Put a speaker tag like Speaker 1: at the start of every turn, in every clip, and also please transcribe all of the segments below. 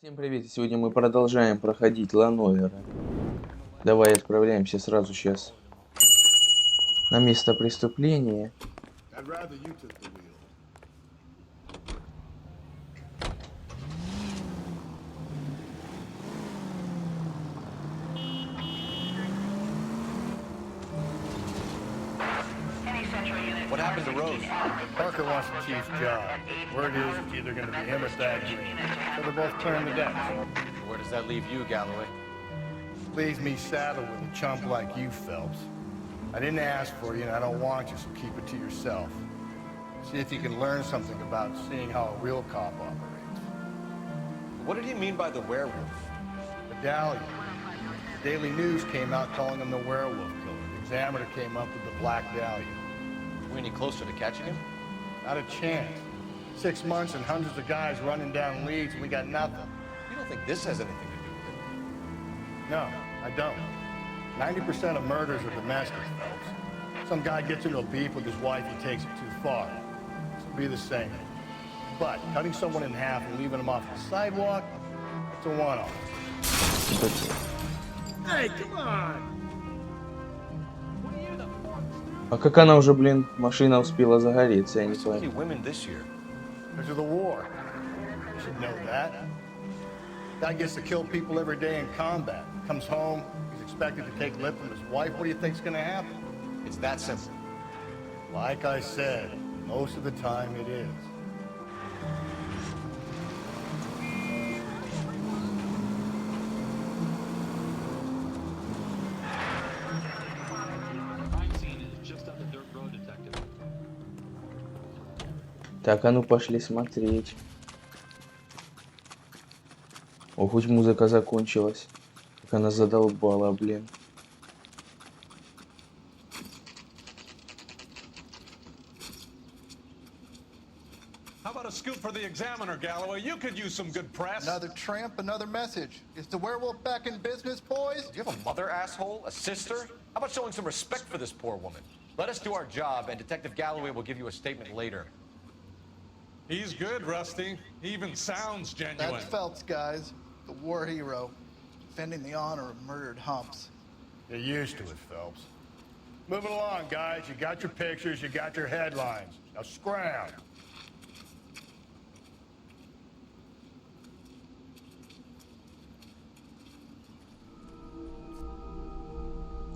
Speaker 1: Всем привет! Сегодня мы продолжаем проходить Noire. Давай отправляемся сразу сейчас на место преступления.
Speaker 2: What happened to Rose?
Speaker 3: Parker wants the chief's job. Word is it's either going to be him or Thad Green. So they're both clearing the decks.
Speaker 2: Where does that leave you, Galloway?
Speaker 3: Leaves me saddled with a chump like you, Phelps. I didn't ask for you and I don't want you, so keep it to yourself. See if you can learn something about seeing how a real cop operates.
Speaker 2: What did he mean by the werewolf?
Speaker 3: Medallion. The Daily News came out calling him the werewolf killer. The Examiner came up with the Black Dahlia.
Speaker 2: Are we any closer to catching him?
Speaker 3: Not a chance. 6 months and hundreds of guys running down leads and we got nothing.
Speaker 2: You don't think this has anything to do with it?
Speaker 3: No, I don't. 90% of murders are domestic, Phelps. Some guy gets into a beef with his wife, he takes it too far. This will be the same. But cutting someone in half and leaving them off the sidewalk, it's a one-off. Hey, come on!
Speaker 1: А как она уже, блин, машина успела загореться, я не
Speaker 2: So many
Speaker 1: понял.
Speaker 2: women this year.
Speaker 3: Because of the war. You should know that. Guy gets to kill people every day in combat. Comes home, he's expected to take lip from his wife. What do you think's gonna happen?
Speaker 2: It's that simple.
Speaker 3: Like I said, most of the time it is.
Speaker 1: Так, а ну пошли смотреть. О, хоть музыка закончилась. Как она задолбала, блин.
Speaker 4: How about a scoop for the Examiner, Galloway? You could use some good press.
Speaker 5: Another tramp, another message. Is the werewolf back in business, boys?
Speaker 2: Do you have a mother, asshole? A sister? How about showing some respect for this poor woman? Let us do our job, and Detective Galloway will give you a statement later.
Speaker 4: He's good, Rusty. He even sounds genuine.
Speaker 5: That's Phelps, guys. The war hero. Defending the honor of murdered humps.
Speaker 3: You're used to it, Phelps. Moving along, guys. You got your pictures, you got your headlines. Now scram.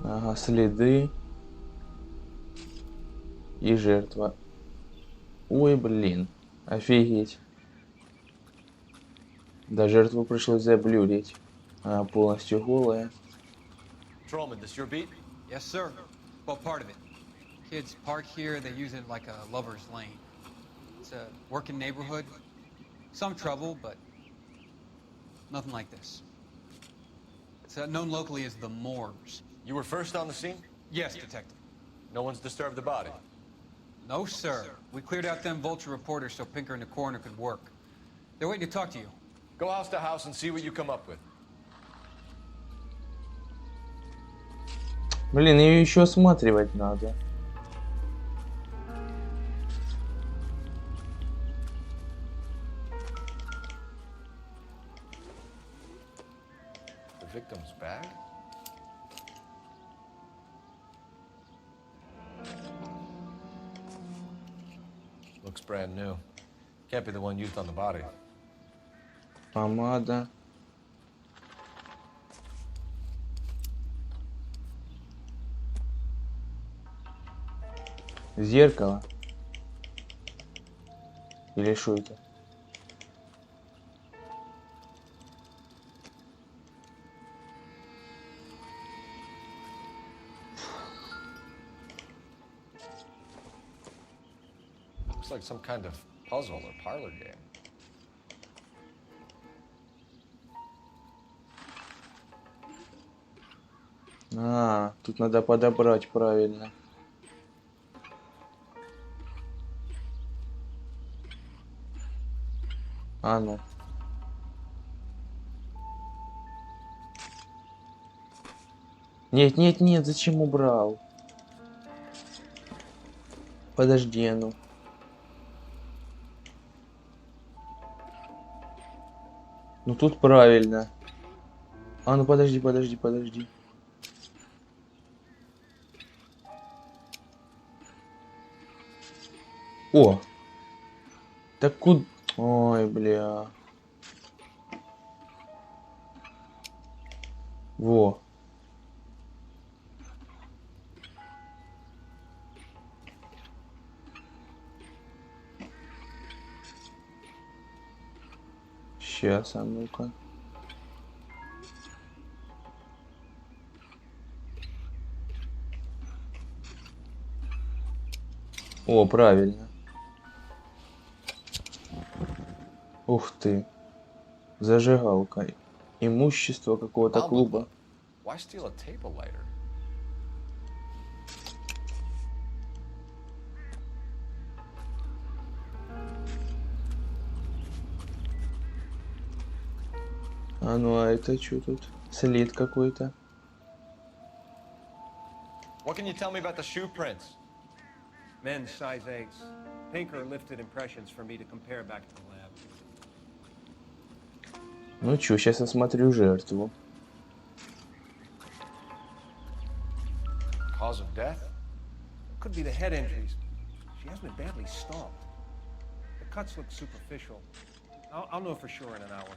Speaker 1: Ага, следы. И жертва. Ой, блин. Офигеть. Да, жертву пришлось заблюрить. Она полностью голая.
Speaker 2: Patrolman, this your beat?
Speaker 6: Yes, sir. Well, part of it. Kids park here, they use it like a lover's lane. It's a working neighborhood. Some trouble, but nothing like this. It's known locally as the Moors.
Speaker 2: You were first on the scene?
Speaker 6: Yes, Detective.
Speaker 2: No one's disturbed the body?
Speaker 6: No, sir. We cleared out them vulture reporters so Pinker and the coroner could work. They're waiting to talk to you.
Speaker 2: Go house to house and see what you come up with.
Speaker 1: Блин, ее еще осматривать надо.
Speaker 2: The victim's bag? Looks brand new. Can't be the one used on the body.
Speaker 1: Помада. Зеркало. Или что это?
Speaker 2: Looks like some kind of puzzle or parlor game.
Speaker 1: А, тут надо подобрать правильно. А ну. Нет, нет, нет, зачем убрал? Подожди, а ну. Ну тут правильно. А, ну подожди, подожди, подожди. О! Так куда... Ой, бля. Во. Сейчас, а ну-ка. О, правильно. Ух ты. Зажигалка. Имущество какого-то клуба.
Speaker 2: Why steal a table lighter?
Speaker 1: А ну а это что тут? След какой-то.
Speaker 2: What can you tell me about the shoe prints?
Speaker 7: Men's size 8s. Pinker lifted impressions for me to compare back to the lab.
Speaker 1: Ну чё, сейчас осмотрю жертву.
Speaker 2: Cause of death?
Speaker 7: Could be the head injuries. She has been badly stomped. The cuts look superficial. I'll know for sure in an hour.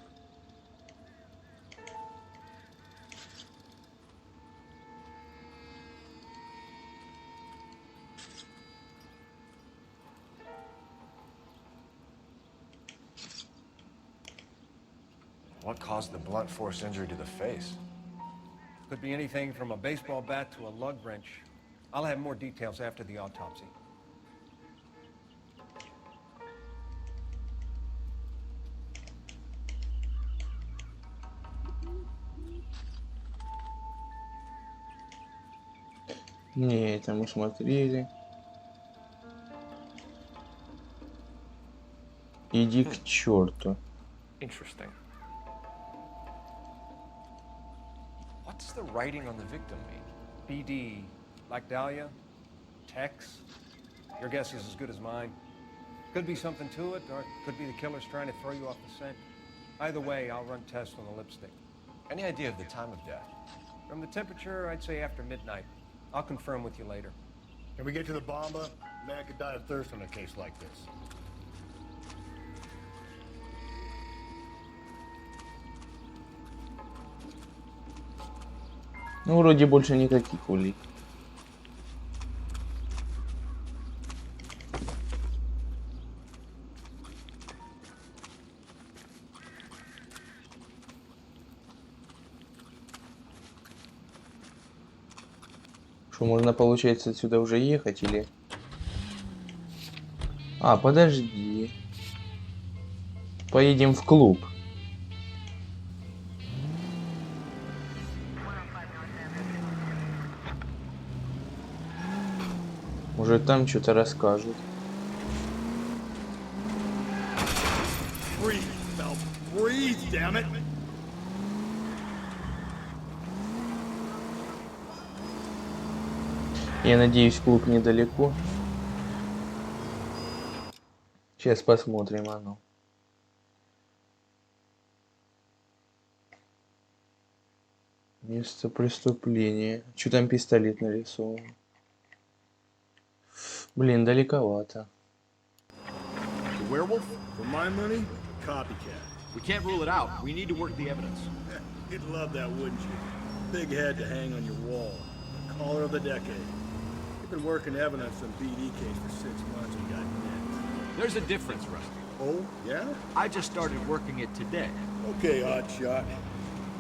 Speaker 2: What caused the blunt force injury to the face?
Speaker 7: Could be anything from a baseball bat to a lug wrench. I'll have more details after the autopsy.
Speaker 1: Не, это мы смотрели. Иди к черту.
Speaker 2: Interesting. What's the writing on the victim mean?
Speaker 7: BD, like Dahlia, Tex. Your guess is as good as mine. Could be something to it, or it could be the killer's trying to throw you off the scent. Either way, I'll run tests on the lipstick.
Speaker 2: Any idea of the time of death?
Speaker 7: From the temperature, I'd say after midnight. I'll confirm with you later.
Speaker 3: Can we get to the bomba? Man could die of thirst on a case like this.
Speaker 1: Ну, вроде больше никаких улик. Что, можно, получается, отсюда уже ехать или... А, подожди. Поедем в клуб. Может, там что-то расскажут.
Speaker 3: Breathe, Phelps. Breathe, damn it!
Speaker 1: Я надеюсь, клуб недалеко. Сейчас посмотрим оно. Место преступления. Что там пистолет нарисован? Блин, далековато.
Speaker 3: The werewolf? For my money, copycat.
Speaker 8: We can't rule it out. We need to work the evidence.
Speaker 3: You'd love that, wouldn't you? Big head to hang on your wall. The caller of the decade. You've been working evidence on BD case for 6 months and got nicked.
Speaker 8: There's a difference, Rusty.
Speaker 3: Oh, yeah?
Speaker 8: I just started working it today.
Speaker 3: Okay, hotshot.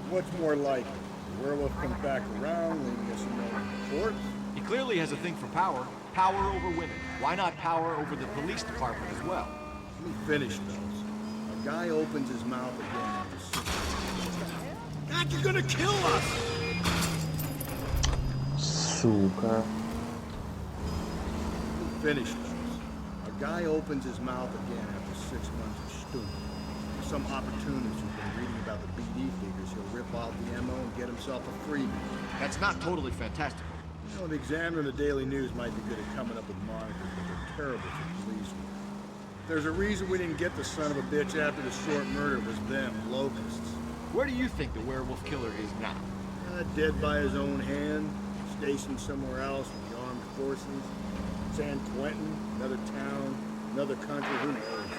Speaker 3: What's more likely? The werewolf comes back around, leaving us a report?
Speaker 8: He clearly has a thing for power. Power over women. Why not power over the police department as well?
Speaker 3: Let me finish, those. A guy opens his mouth again after 6 months. God, you're gonna kill us!
Speaker 1: Сука.
Speaker 3: Finish those. A guy opens his mouth again after 6 months of stewing. Some opportunist who's been reading about the BD figures, he'll rip off the ammo and get himself a freebie.
Speaker 8: That's not totally fantastical.
Speaker 3: You know, the Examiner and the Daily News might be good at coming up with monikers, but they're terrible for police work. There's a reason we didn't get the son of a bitch after the short murder. It was them, locusts.
Speaker 8: Where do you think the werewolf killer is now?
Speaker 3: Dead by his own hand, stationed somewhere else with the armed forces. San Quentin, another town, another country, who knows?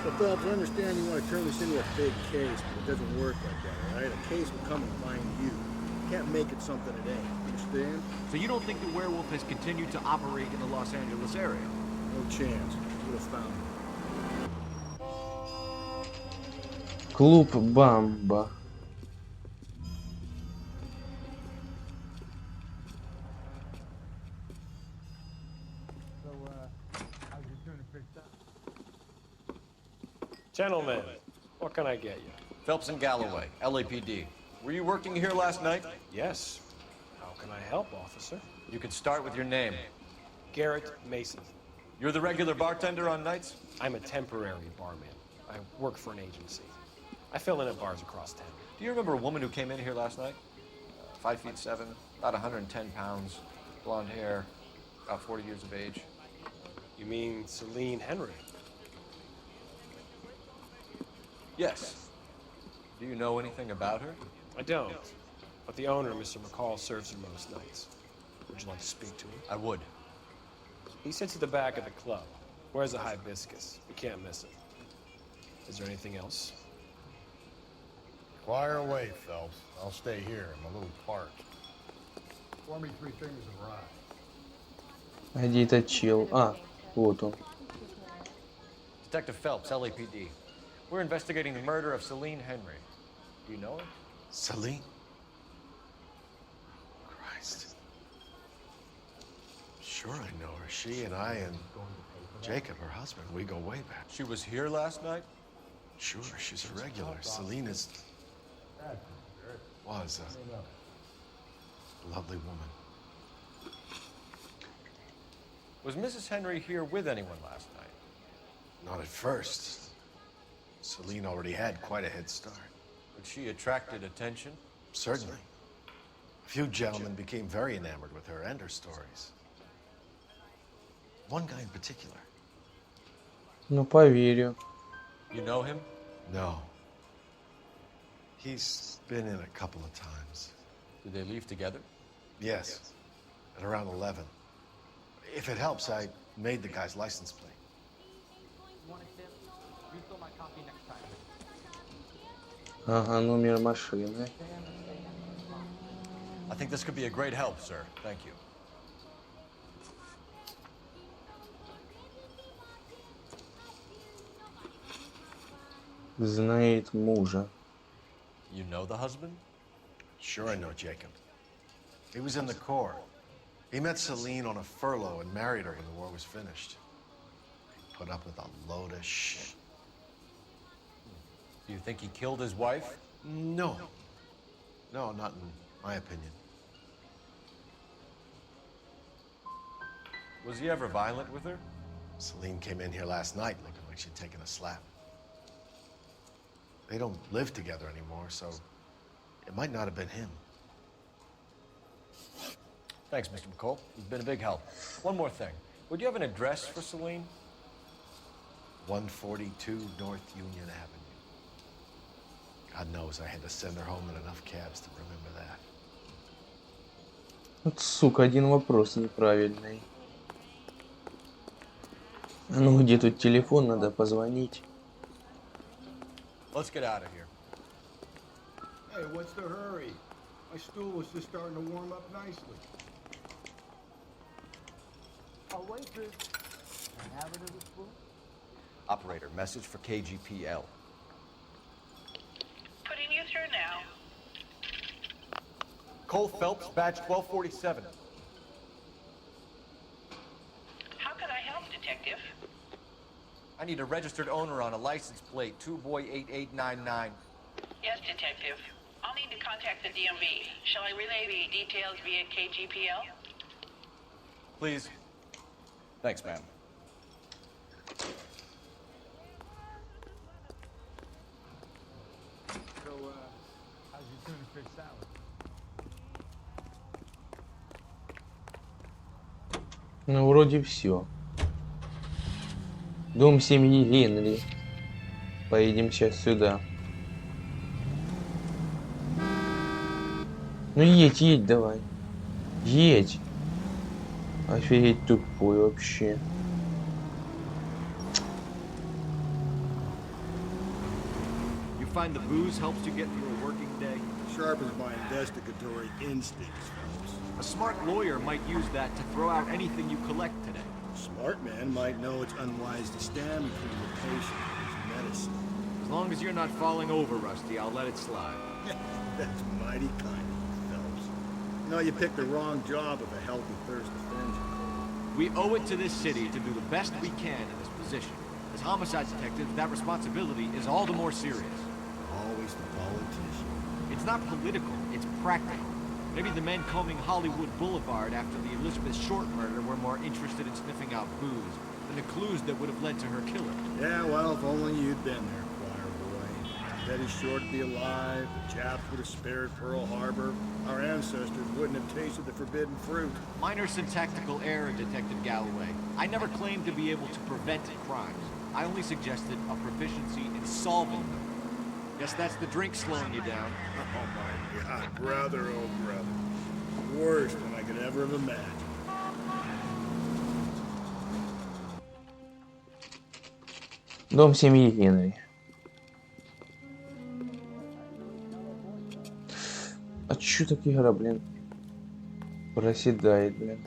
Speaker 3: So, Phelps, I understand you want to turn this into a big case, but it doesn't work like that, all right? A case will come and find you. You can't make it something it ain't. Understand?
Speaker 8: So you don't think the werewolf has continued to operate in the Los Angeles area?
Speaker 3: No chance. Would have found him.
Speaker 1: Клуб Бамба.
Speaker 9: Gentlemen, what can I get you?
Speaker 2: Phelps and Galloway, LAPD. Were you working here last night?
Speaker 9: Yes. How can I help, officer?
Speaker 2: You can start with your name.
Speaker 9: Garrett Mason.
Speaker 2: You're the regular bartender on nights?
Speaker 9: I'm a temporary barman. I work for an agency. I fill in at bars across town.
Speaker 2: Do you remember a woman who came in here last night? 5'7", about 110 pounds, blonde hair, about 40 years of age.
Speaker 9: You mean Celine Henry?
Speaker 2: Yes. Do you know anything about her?
Speaker 9: I don't. But the owner, Mr. McCall, serves her most nights. Would you like to speak to him?
Speaker 2: I would.
Speaker 9: He sits at the back of the club. Wears a hibiscus. You can't miss him. Is there anything else?
Speaker 3: Fire away, Phelps. I'll stay here. I'm a little parched. Pour me 3 fingers of rye.
Speaker 1: Где этот чел? А, вот он.
Speaker 2: Detective Phelps, LAPD. We're investigating the murder of Celine Henry. Do you know her?
Speaker 10: Celine? Christ. Sure I know her. She and I and Jacob, her husband, we go way back.
Speaker 2: She was here last night?
Speaker 10: Sure, she's a regular. Celine is... was a lovely woman.
Speaker 2: Was Mrs. Henry here with anyone last night?
Speaker 10: Not at first. Celine already had quite a head start.
Speaker 2: But she attracted attention?
Speaker 10: Certainly. A few gentlemen became very enamored with her and her stories. One guy in particular.
Speaker 1: Ну, поверю.
Speaker 2: You know him?
Speaker 10: No. He's been in a couple of times.
Speaker 2: Did they leave together?
Speaker 10: Yes. At around 11. If it helps, I made the guy's license plate.
Speaker 1: Ага, номер машины.
Speaker 2: I think this could be a great help, sir. Thank you.
Speaker 1: Знает мужа.
Speaker 2: You know the husband?
Speaker 10: Sure I know Jacob. He was in the Corps. He met Celine on a furlough and married her when the war was finished. He put up with a load of shit.
Speaker 2: Do you think he killed his wife?
Speaker 10: No. No, not in my opinion.
Speaker 2: Was he ever violent with her?
Speaker 10: Celine came in here last night looking like she'd taken a slap. They don't live together anymore, so it might not have been him.
Speaker 2: Thanks, Mr. McCall. You've been a big help. One more thing. Would you have an address for Celine?
Speaker 10: 142 North Union Avenue. God knows I had to send her home in enough cabs to remember that.
Speaker 1: Вот, сука, один вопрос неправильный. А ну, где тут телефон? Надо позвонить.
Speaker 2: Let's get out of here.
Speaker 3: Hey, what's the hurry? My stool was just starting to warm up nicely.
Speaker 2: Operator, message for KGPL.
Speaker 11: Putting you through now.
Speaker 2: Cole Phelps, badge 1247.
Speaker 11: How can I help, Detective?
Speaker 2: I need a registered owner on a license plate, 2boy8899.
Speaker 11: Yes, Detective. I'll need to contact the DMV. Shall I relay the details via KGPL?
Speaker 2: Please. Thanks, ma'am.
Speaker 3: So, how's your tuna fish salad?
Speaker 1: Ну, вроде все. Дом семьи Генри. Поедем сейчас сюда. Ну едь, едь давай. Едь. Офигеть тупой вообще.
Speaker 8: You find the booze helps you get through a working day?
Speaker 3: Sharpens my investigatory instincts, Phelps.
Speaker 8: A smart lawyer might use that to throw out anything you collect today.
Speaker 3: A smart man might know it's unwise to stand between the patient and his medicine.
Speaker 8: As long as you're not falling over, Rusty, I'll let it slide.
Speaker 3: That's mighty kind of you, Phelps. You know, you picked the wrong job if a healthy thirst offends you.
Speaker 8: We owe it to this city to do the best we can in this position. As homicide detectives, that responsibility is all the more serious.
Speaker 3: Always the politician.
Speaker 8: It's not political, it's practical. Maybe the men combing Hollywood Boulevard after the Elizabeth Short murder were more interested in sniffing out booze than the clues that would have led to her killer.
Speaker 3: Yeah, well, if only you'd been there, choir boy. Betty Short would be alive, the Japs would have spared Pearl Harbor, our ancestors wouldn't have tasted the forbidden fruit.
Speaker 8: Minor syntactical error, Detective Galloway. I never claimed to be able to prevent crimes. I only suggested a proficiency in solving them. Guess that's the drink slowing you down.
Speaker 3: Oh my God, brother, oh brother. Worse than I could ever have imagined.
Speaker 1: Дом семьи Генри. А чё так игра, блин, проседает, блин?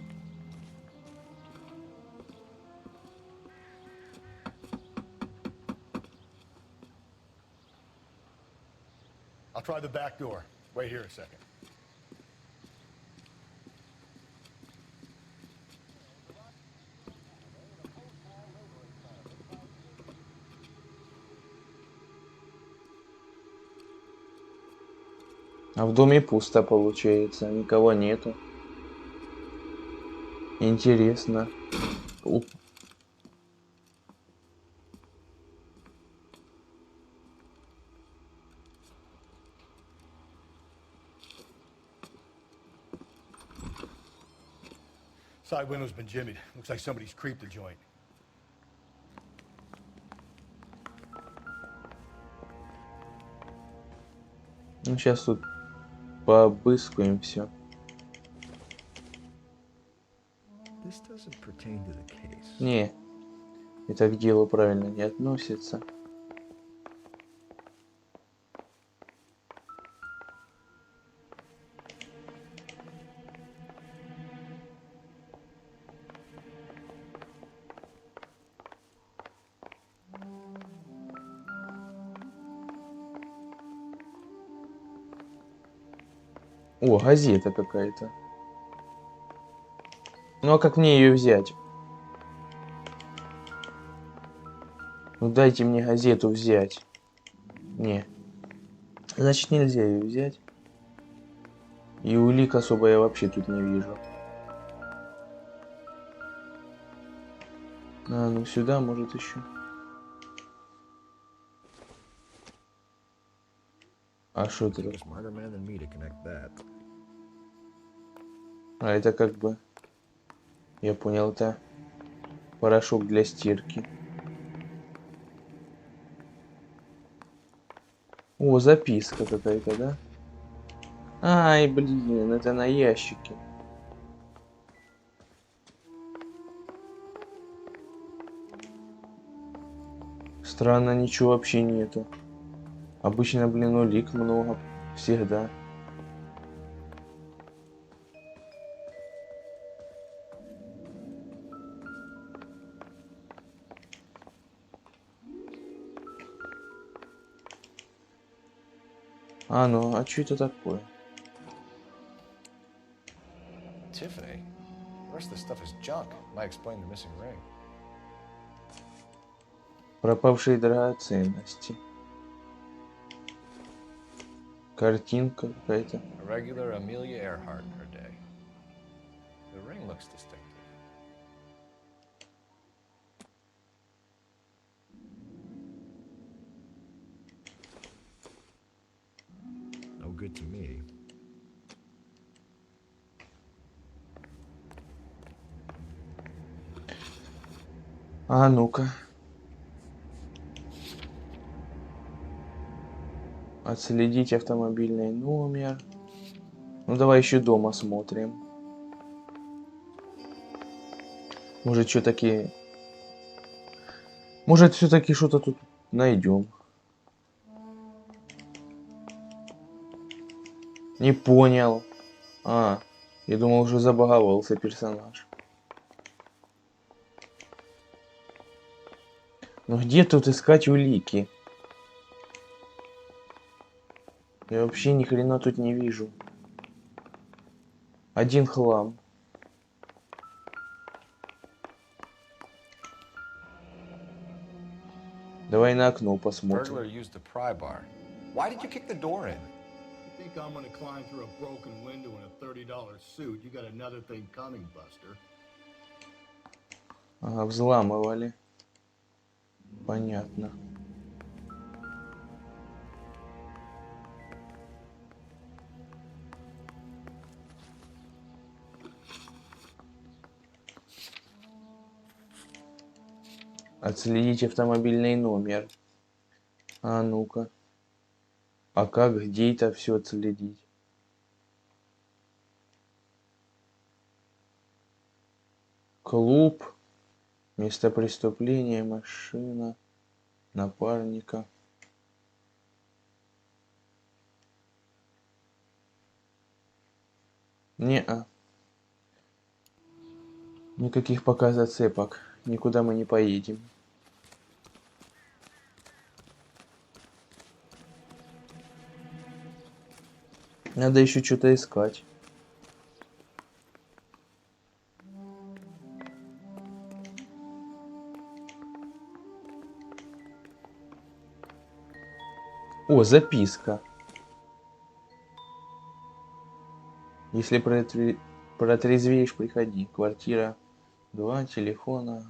Speaker 3: I'll try the back door. Wait here a second.
Speaker 1: А в доме пусто получается, никого нету. Интересно.
Speaker 3: Side window's been jimmied. Looks like somebody's creeped the joint.
Speaker 1: Ну сейчас тут пообыскиваем все. Не, это к делу правильно не относится. О, газета какая-то. Ну а как мне ее взять? Ну дайте мне газету взять. Не. Значит нельзя ее взять. И улик особо я вообще тут не вижу. А, ну сюда может еще. А что это? А это как бы... Я понял, это порошок для стирки. О, записка какая-то, да? Ай, блин, это на ящике. Странно, ничего вообще нету. Обычно, блин, улик много. Всегда. А ну, а что это такое?
Speaker 2: Tiffany? The rest of this stuff is junk. Might explain the missing ring.
Speaker 1: Пропавшие драгоценности. Картинка какая-то.
Speaker 2: A regular Amelia Earhart in her day. The ring looks distinctive.
Speaker 10: No good to me.
Speaker 1: А ну-ка. Отследить автомобильный номер. Ну давай еще дом осмотрим. Может все-таки... Может все-таки что-то тут найдем. Не понял. А, я думал, уже забаговался персонаж. Ну где тут искать улики? Я вообще ни хрена тут не вижу. Один хлам. Давай на окно посмотрим.
Speaker 2: Burglar used the pry bar. Why did you kick the door in?
Speaker 3: You think I'm gonna climb through a broken window in a $30 suit? You got another thing coming, Buster.
Speaker 1: Ага, взламывали. Понятно. Отследить автомобильный номер. А ну-ка. А как, где это все отследить? Клуб. Место преступления. Машина. Напарника. Не-а. Никаких пока зацепок. Никуда мы не поедем. Надо еще что-то искать. О, записка. Если протрезвеешь, приходи. Квартира 2, телефона.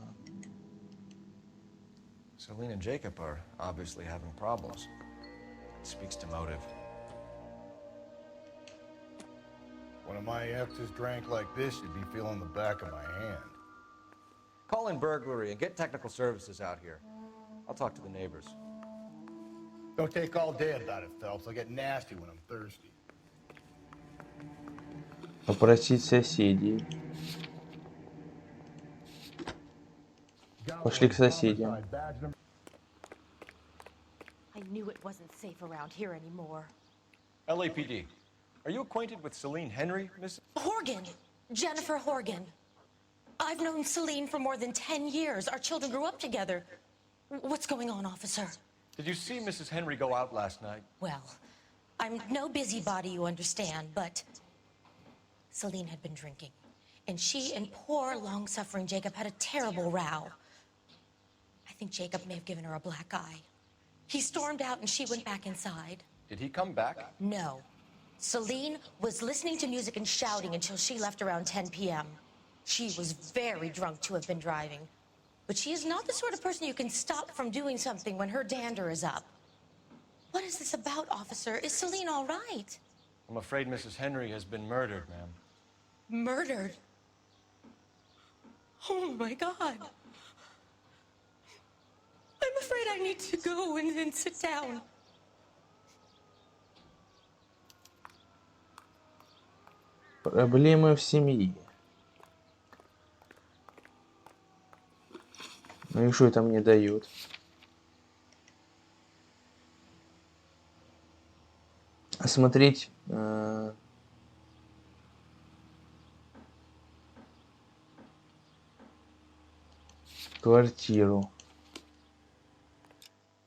Speaker 2: Celine and Jacob are obviously having problems. It speaks to motive.
Speaker 3: One of my exes drank like this, you'd be feeling the back of my hand.
Speaker 2: Call in burglary and get technical services out here. I'll talk to the neighbors.
Speaker 3: Don't take all day about it, Phelps. I'll get nasty when I'm thirsty.
Speaker 1: Попросить соседей. Пошли к соседям.
Speaker 12: I knew it wasn't safe around here anymore.
Speaker 2: LAPD. Are you acquainted with Celine Henry, Miss?
Speaker 12: Horgan! Jennifer Horgan. I've known Celine for more than 10 years. Our children grew up together. What's going on, officer?
Speaker 2: Did you see Mrs. Henry go out last night?
Speaker 12: Well, I'm no busybody, you understand, but Celine had been drinking. And she and poor, long-suffering Jacob had a terrible row. I think Jacob may have given her a black eye. He stormed out and she went back inside.
Speaker 2: Did he come back?
Speaker 12: No. Celine was listening to music and shouting until she left around 10 p.m. She was very drunk to have been driving. But she is not the sort of person you can stop from doing something when her dander is up. What is this about, officer? Is Celine all right?
Speaker 2: I'm afraid Mrs. Henry has been murdered, ma'am.
Speaker 12: Murdered? Oh, my God. I'm afraid I need to go and sit down.
Speaker 1: Проблемы в семье. Ну и что это мне дает? Осмотреть квартиру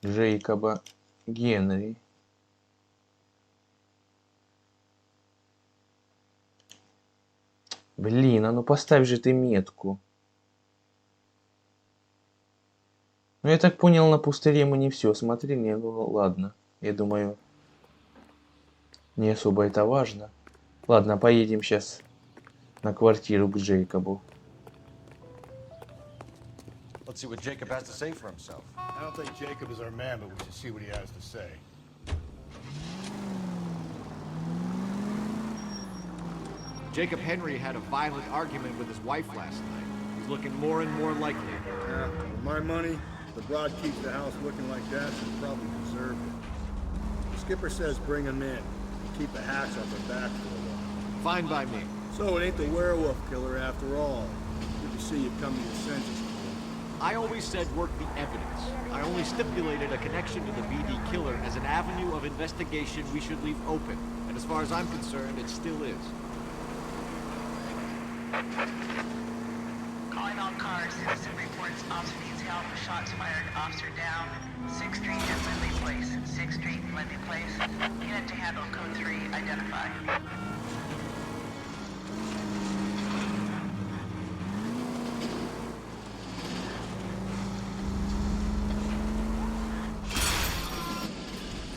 Speaker 1: Джейкоба Генри. Блин, а ну поставь же ты метку. Ну я так понял, на пустыре мы не все смотрели, ну ладно. Я думаю, не особо это важно. Ладно, поедем сейчас на квартиру к Джейкобу.
Speaker 2: Let's see what Jacob has to say for himself.
Speaker 3: I don't think Jacob is our man, but we should see what he has to say.
Speaker 8: Jacob Henry had a violent argument with his wife last night. He's looking more and more likely.
Speaker 3: Yeah, for my money, the broad keeps the house looking like that, she probably deserved it. Skipper says bring him in. Keep the hacks off their back for a while.
Speaker 8: Fine by me.
Speaker 3: So it ain't the werewolf killer after all. Good to see you come to your senses.
Speaker 8: I always said work the evidence. I only stipulated a connection to the BD killer as an avenue of investigation we should leave open. And as far as I'm concerned, it still is.
Speaker 11: Calling all cars. Citizen reports officer needs help. Shots fired. Officer down. 6th Street and Lindley Place. 6th Street and Lindley Place. Unit to handle code 3. Identify.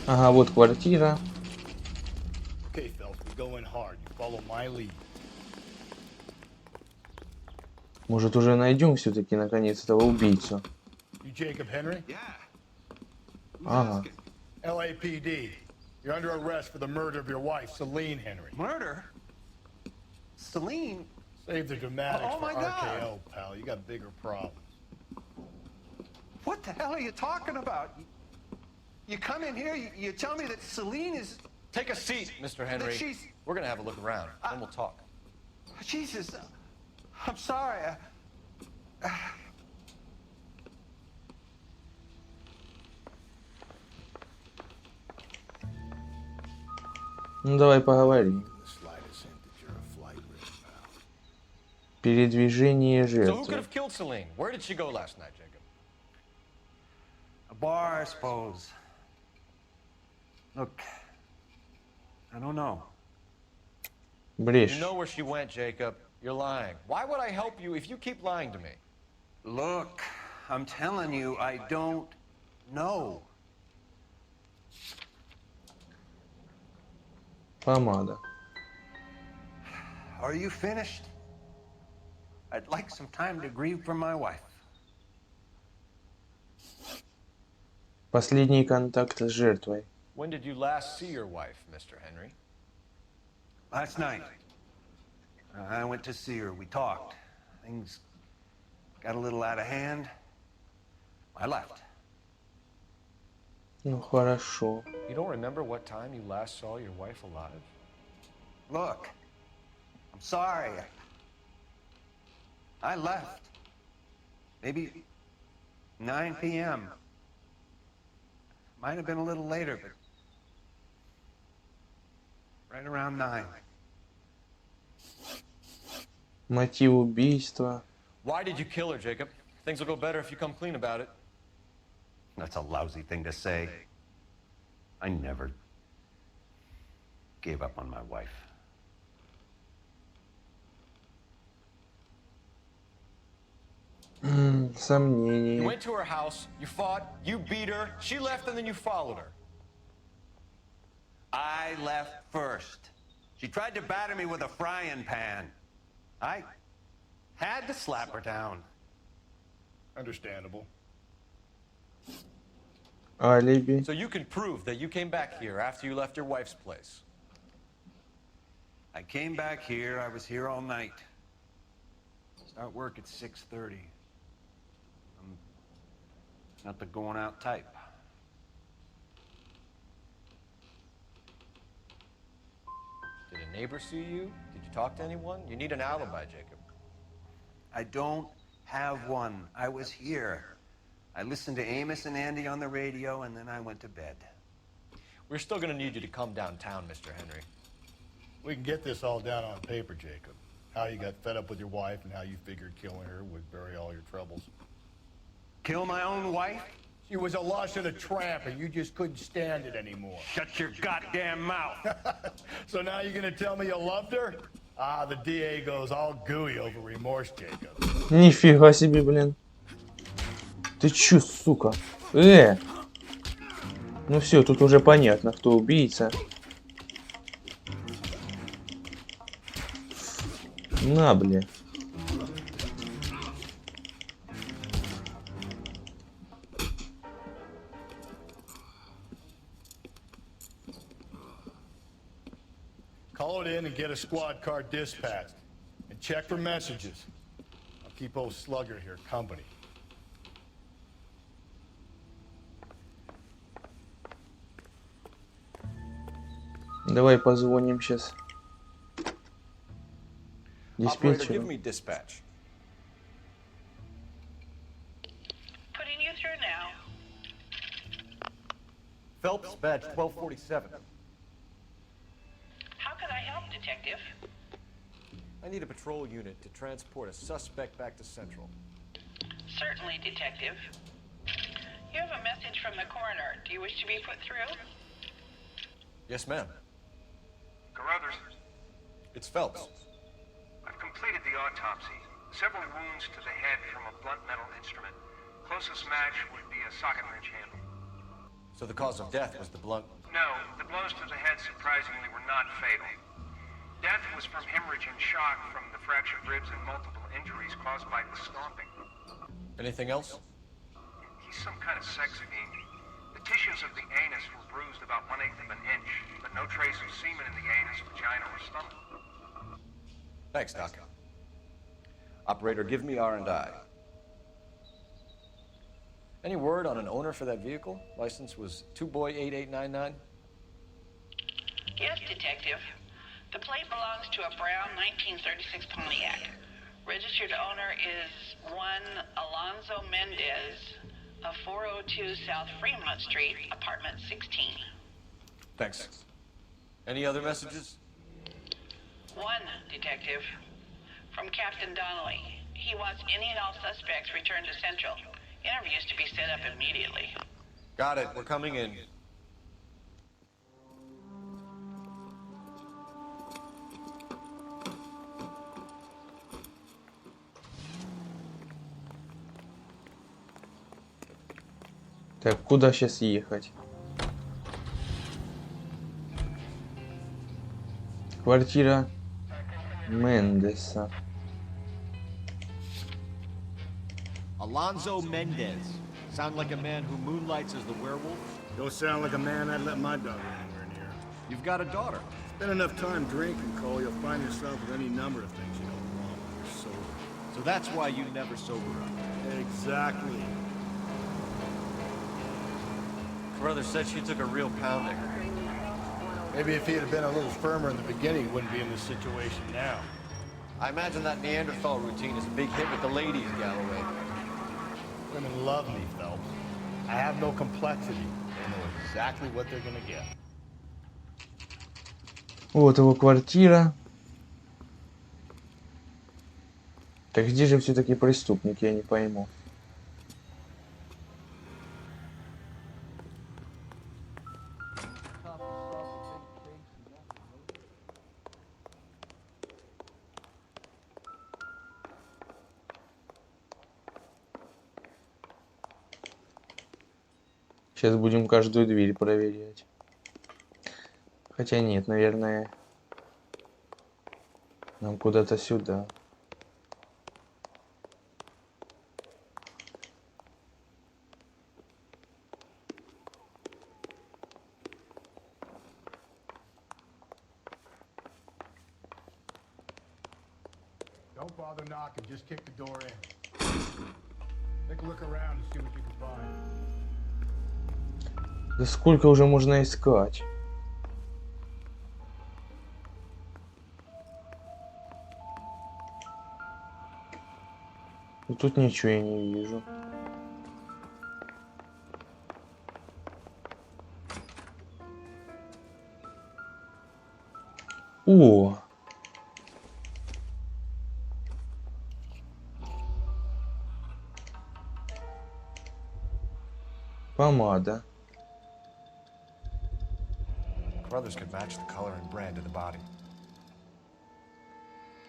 Speaker 1: Ага, вот квартира.
Speaker 3: Okay, fellas, we go in hard. You follow my lead.
Speaker 1: Может, уже найдем все-таки наконец этого убийцу?
Speaker 3: You Jacob Henry?
Speaker 4: Yeah.
Speaker 1: Ага.
Speaker 3: LAPD. You're under arrest for the murder of your wife, Celine Henry.
Speaker 4: Murder? Celine?
Speaker 3: Save the dramatics
Speaker 4: Oh,
Speaker 3: for
Speaker 4: my God.
Speaker 3: RKO, pal. You got bigger problems.
Speaker 4: What the hell are you talking about? You come in here, you tell me that Celine is...
Speaker 2: Take a seat, Mr. Henry.
Speaker 4: she's-
Speaker 2: We're gonna have a look around, then we'll talk.
Speaker 4: Jesus, I'm sorry.
Speaker 1: Ну давай поговорим. Передвижение
Speaker 2: So who could
Speaker 1: жертвы.
Speaker 2: have killed Celine? Where did she go last night, Jacob?
Speaker 13: A bar, I suppose. Look, I don't know.
Speaker 1: Брешь.
Speaker 2: You know where she went, Jacob. You're lying. Why would I help you if you keep lying to me?
Speaker 13: Look, I'm telling you, I don't know.
Speaker 1: Помада.
Speaker 13: Are you finished? I'd like some time to grieve for my wife.
Speaker 1: Последний контакт с жертвой.
Speaker 2: When did you last see your wife, Mr. Henry?
Speaker 13: Last night, I went to see her. We talked. Things got a little out of hand. I left.
Speaker 1: Ну хорошо.
Speaker 2: You don't remember what time you last saw your wife alive?
Speaker 13: Look, I'm sorry. I left. Maybe 9 p.m. Might have been a little later, but right around 9.
Speaker 1: Мотив убийства.
Speaker 2: Why did you kill her, Jacob? Things will go better if you come clean about it.
Speaker 13: That's a lousy thing to say. I never gave up on my wife.
Speaker 1: Сомнений.
Speaker 2: You went to her house, you fought, you beat her, she left, and then you followed her.
Speaker 13: I left first. She tried to batter me with a frying pan. I had to slap her down.
Speaker 3: Understandable.
Speaker 1: Алиби.
Speaker 2: So you can prove that you came back here after you left your wife's place.
Speaker 13: I came back here. I was here all night. Start work at 6:30. I'm not the going out type.
Speaker 2: Did a neighbor see you? Did you talk to anyone? You need an alibi, Jacob.
Speaker 13: I don't have one. I was here. I listened to Amos and Andy on the radio, and then I went to bed.
Speaker 2: We're still gonna need you to come downtown, Mr. Henry.
Speaker 3: We can get this all down on paper, Jacob. How you got fed up with your wife and how you figured killing her would bury all your troubles.
Speaker 13: Kill my own wife?
Speaker 3: She was a lush and a tramp, and you just couldn't stand it anymore.
Speaker 13: Shut your goddamn mouth.
Speaker 3: So now you're gonna tell me you loved her? Ah, the DA goes all gooey over remorse, Jacob.
Speaker 1: Нифига себе, блин. Ты чё, сука? Ну все, тут уже понятно, кто убийца. На, бля.
Speaker 3: Call it in and get a squad car dispatched. And check for messages. I'll keep old Slugger here company.
Speaker 1: Давай позвоним сейчас
Speaker 2: Operator, give
Speaker 1: диспетчеру.
Speaker 2: me dispatch.
Speaker 11: Putting you through now.
Speaker 2: Phelps, badge 1247.
Speaker 11: How can I help, Detective?
Speaker 2: I need a patrol unit to transport a suspect back to Central.
Speaker 11: Certainly, Detective. You have a message from the coroner. Do you wish to be put through?
Speaker 2: Yes, ma'am.
Speaker 14: Carruthers,
Speaker 2: It's Phelps.
Speaker 14: I've completed the autopsy. Several wounds to the head from a blunt metal instrument. Closest match would be a socket wrench handle.
Speaker 2: So the cause of death was the blunt.
Speaker 14: No, the blows to the head surprisingly were not fatal. Death was from hemorrhage and shock from the fractured ribs and multiple injuries caused by the stomping.
Speaker 2: Anything else?
Speaker 14: He's some kind of sex fiend. The tissues of the anus were bruised about 1/8 of an inch, but no trace of semen in the anus, vagina, or stomach.
Speaker 2: Thanks, Doc. Operator, give me R&I. Any word on an owner for that vehicle? License was 2boy8899.
Speaker 11: Yes, Detective. The plate belongs to a brown 1936 Pontiac. Registered owner is one Alonzo Mendez of 402 South Fremont Street, apartment 16.
Speaker 2: Thanks. Any other messages?
Speaker 11: One, Detective. From Captain Donnelly. He wants any and all suspects returned to Central. Interviews to be set up immediately.
Speaker 2: Got it. We're coming in.
Speaker 1: Так, куда сейчас ехать? Квартира Мендеса.
Speaker 8: Alonzo Mendez. Sound like a man who moonlights as the werewolf?
Speaker 3: Don't sound like a man I'd let my daughter anywhere near.
Speaker 8: You've got a daughter.
Speaker 3: Spend enough time drinking, Cole, you'll find yourself with any number of things you don't want when you're sober.
Speaker 8: So that's why you never sober up.
Speaker 3: Exactly.
Speaker 2: Brother said she took a real pounding.
Speaker 3: Maybe if he had been a little firmer in the beginning, he wouldn't be in this situation now.
Speaker 2: I imagine that Neanderthal routine is a big hit with the ladies, Galloway.
Speaker 3: Women love me, Phelps. I have no complexity. They know exactly what they're gonna get.
Speaker 1: Вот его квартира. Так где же все-таки преступник, я не пойму. Сейчас будем каждую дверь проверять. Хотя нет, наверное, нам куда-то сюда.
Speaker 3: Don't bother knocking, just kick the door in. Take a look around and see what you can find.
Speaker 1: Да сколько уже можно искать? И тут ничего я не вижу. О! Помада.
Speaker 2: Brothers could match the color and brand of the body.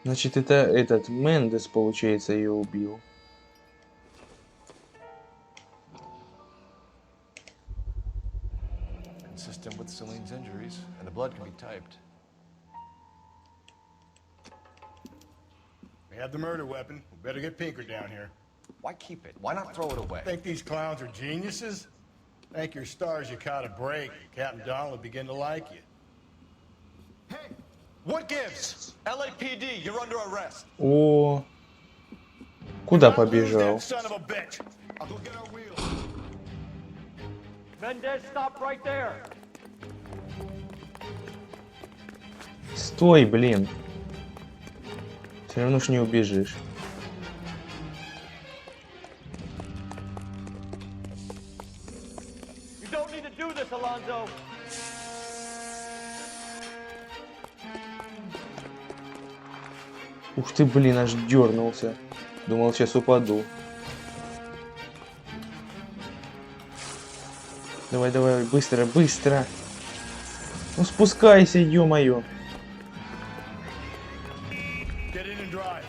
Speaker 1: Значит, это этот Мендес, получается, ее убил.
Speaker 2: Consistent with Celine's injuries, and the blood can be typed.
Speaker 3: We have the murder weapon. We better get Pinker down here.
Speaker 2: Why keep it? Why not throw it away?
Speaker 3: Think these clowns are geniuses? Thank your stars you caught a break. Captain Donald will begin to like you.
Speaker 2: Hey, what gives? LAPD, you're under arrest.
Speaker 1: О, куда побежал?
Speaker 3: Son of a bitch. I'll go get our wheels.
Speaker 8: Mendez, stop right there.
Speaker 1: Стой, блин. Все равно ж не убежишь.
Speaker 8: You don't need to do this, Alonzo.
Speaker 1: Ух ты, блин, аж дернулся. Думал, сейчас упаду. Давай, давай, быстро, быстро. Ну спускайся, ё-моё.
Speaker 3: Get in and drive.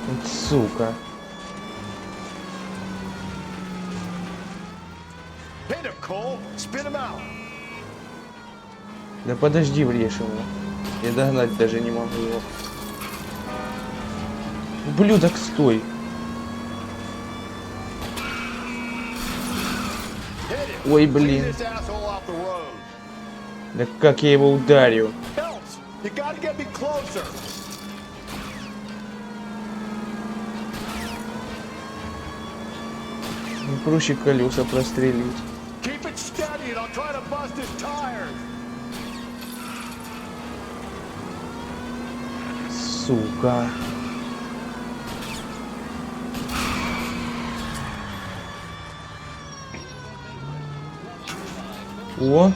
Speaker 1: Вот сука.
Speaker 3: Hit him, Cole. Spin him out.
Speaker 1: Да подожди, врежь ему. Я догнать даже не могу его. Ублюдок, стой. Ой, блин.
Speaker 3: This asshole off the road.
Speaker 1: Да как я его ударю?
Speaker 3: Phelps, you gotta get me closer.
Speaker 1: Не проще колеса прострелить.
Speaker 3: Keep it steady and I'll try to bust his tires.
Speaker 1: Сука. О!
Speaker 8: You're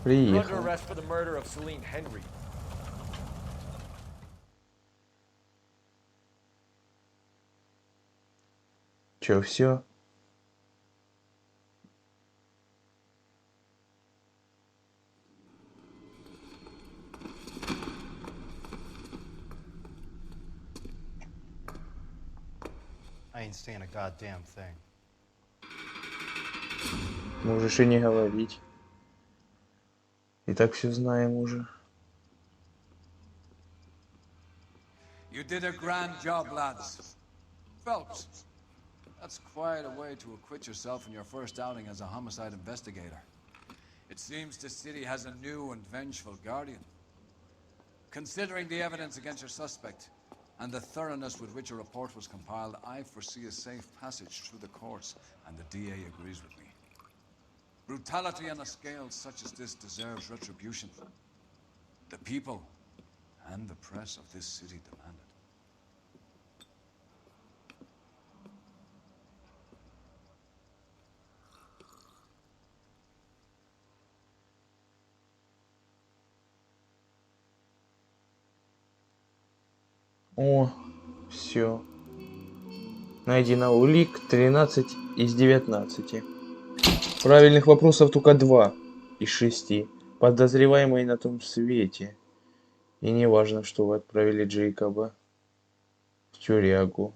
Speaker 8: under
Speaker 1: Приехал.
Speaker 8: arrest for the murder of Celine Henry.
Speaker 1: Чё, все?
Speaker 15: I ain't saying a goddamn thing.
Speaker 1: Можешь и не говорить. И так все знаем уже.
Speaker 16: You did a grand job, lads. Phelps, that's quite a way to acquit yourself in your first outing as a homicide investigator. It seems the city has a new and vengeful guardian. Considering the evidence against your suspect and the thoroughness with which a report was compiled, I foresee a safe passage through the courts, and the DA agrees with me. Brutality on a scale such as this deserves retribution. The people and the press of this city demand it.
Speaker 1: О, все. Найдено улик 13 из 19. Правильных вопросов только 2 из 6. Подозреваемый на том свете. И не важно, что вы отправили Джейкоба в тюрягу.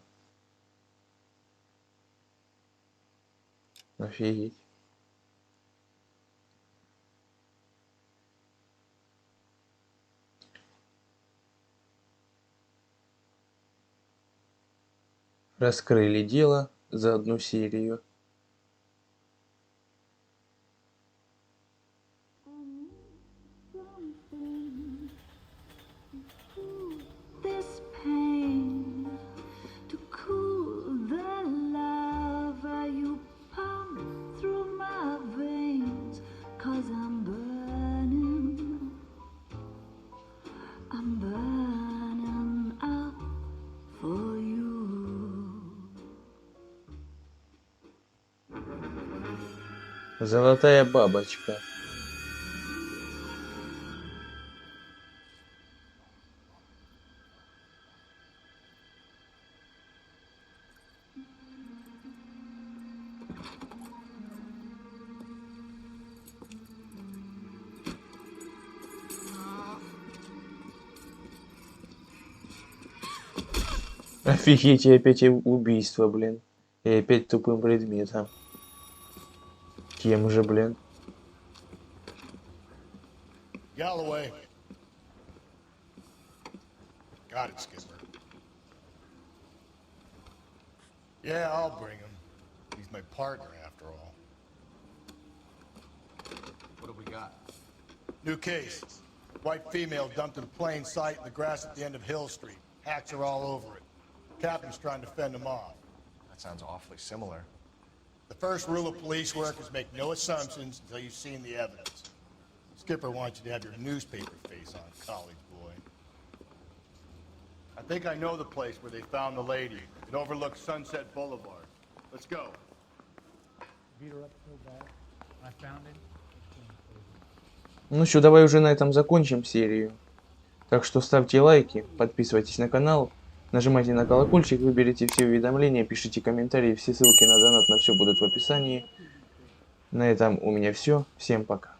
Speaker 1: Офигеть. Раскрыли дело за одну серию.
Speaker 17: This pain to cool the lava you pump through my veins, 'cause I'm burning up for you.
Speaker 1: Золотая бабочка. Офигеть, и опять убийство, блин. И опять тупым предметом. Кем же, блин?
Speaker 3: Galloway. Got it, Skipper. Yeah, I'll bring him. He's my partner, after all.
Speaker 8: What do we got?
Speaker 3: New case. White female dumped in plain sight in the grass at the end of Hill Street. Hacks are all over it. Captain's trying to fend him off.
Speaker 10: That sounds awfully similar.
Speaker 3: The first rule of police work is make no assumptions until you've seen the evidence. Skipper wants you to have your newspaper face on, college boy. I think I know the place where they found the lady. It overlooks Sunset Boulevard. Let's go.
Speaker 18: Beat her up so bad. I found him.
Speaker 1: Ну что, давай уже на этом закончим серию. Так что ставьте лайки, подписывайтесь на канал, нажимайте на колокольчик, выберите все уведомления, пишите комментарии, все ссылки на донат на все будут в описании. На этом у меня все. Всем пока.